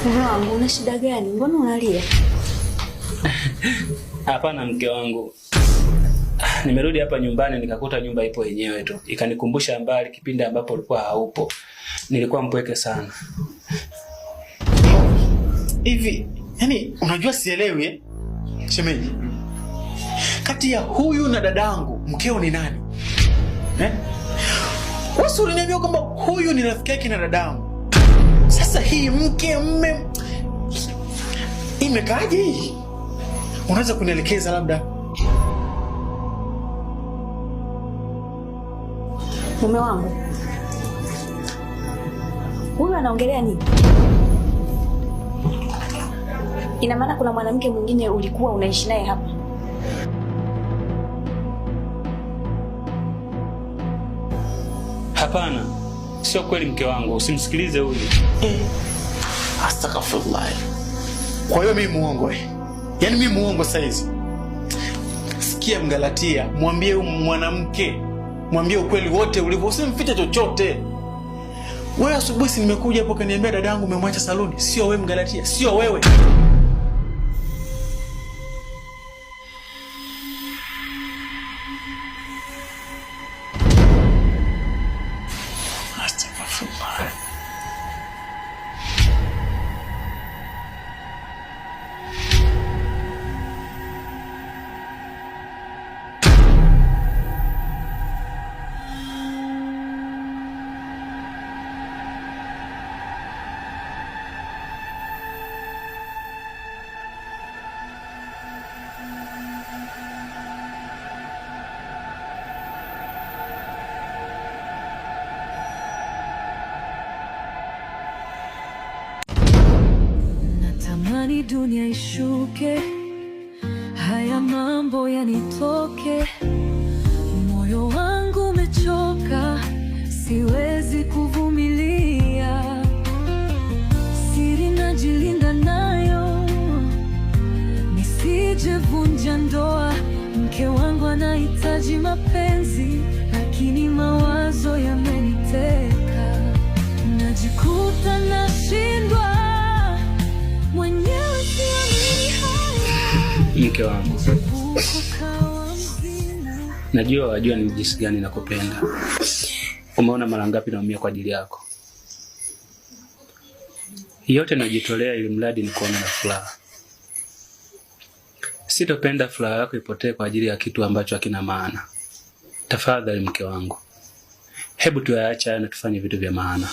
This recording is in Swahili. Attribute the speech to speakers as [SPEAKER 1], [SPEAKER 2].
[SPEAKER 1] Mume wangu, una shida gani? Mbona unalia?
[SPEAKER 2] Hapana mke wangu. Nimerudi hapa nyumbani nikakuta nyumba ipo yenyewe tu. Ikanikumbusha mbali kipindi ambapo ulikuwa haupo. Nilikuwa mpweke sana.
[SPEAKER 3] Hivi, yani unajua sielewi eh? Shemeji. Kati ya huyu na dadangu, mkeo ni nani? Eh? Wewe uliniambia kwamba huyu ni rafiki yake na dadangu. Sasa hii mke mme imekaaje hii? Unaweza kunielekeza labda?
[SPEAKER 1] Mume wangu, huyu anaongelea nini? Ina maana kuna mwanamke mwingine ulikuwa unaishi naye hapa?
[SPEAKER 2] Hapana. Sio kweli mke wangu, usimsikilize huyu.
[SPEAKER 3] Astaghfirullah. Kwa hiyo mimi muongo eh? Yaani mimi muongo saizi. Sikia Mgalatia, mwambie mwanamke, mwambie ukweli wote ulivyo, usimfiche chochote. Wewe asubuhi si nimekuja hapo kaniambia dadangu umemwacha saluni, sio wewe Mgalatia, sio wewe. Astaghfirullah.
[SPEAKER 4] Natamani dunia ishuke, haya mambo yanitoke. Moyo wangu umechoka, siwezi kuvumilia. Siri najilinda nayo, nisijevunja ndoa. Mke wangu anahitaji mapenzi, lakini mawazo yameniteka. Najikuta nashindwa mwenyewe, siamini haya.
[SPEAKER 2] Mke wangu, najua wajua ni jinsi gani nakupenda. Umeona mara ngapi naumia kwa ajili yako. Yote najitolea ili mradi nikuone na furaha. Sitopenda furaha yako ipotee kwa ajili ya kitu ambacho hakina maana. Tafadhali mke wangu, hebu tuyaache na tufanye vitu vya maana.